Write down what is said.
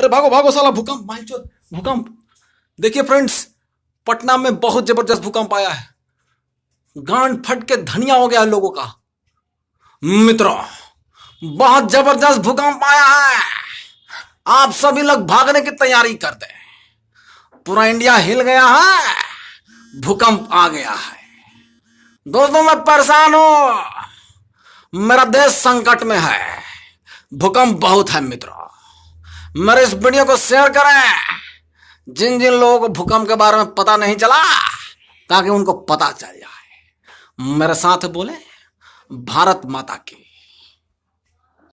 अरे भागो भागो साला भूकंप, माइचो भूकंप। देखिए फ्रेंड्स, पटना में बहुत जबरदस्त भूकंप आया है। गांड फट के धनिया हो गया है लोगों का। मित्रों, बहुत जबरदस्त भूकंप आया है। आप सभी लोग भागने की तैयारी कर दें। पूरा इंडिया हिल गया है, भूकंप आ गया है। दोस्तों, मैं परेशान हूं, मेरा देश संकट में है, भूकंप बहुत है। मित्रों, मेरे इस वीडियो को शेयर करें जिन जिन लोगों को भूकंप के बारे में पता नहीं चला, ताकि उनको पता चल जाए। मेरे साथ बोले भारत माता की।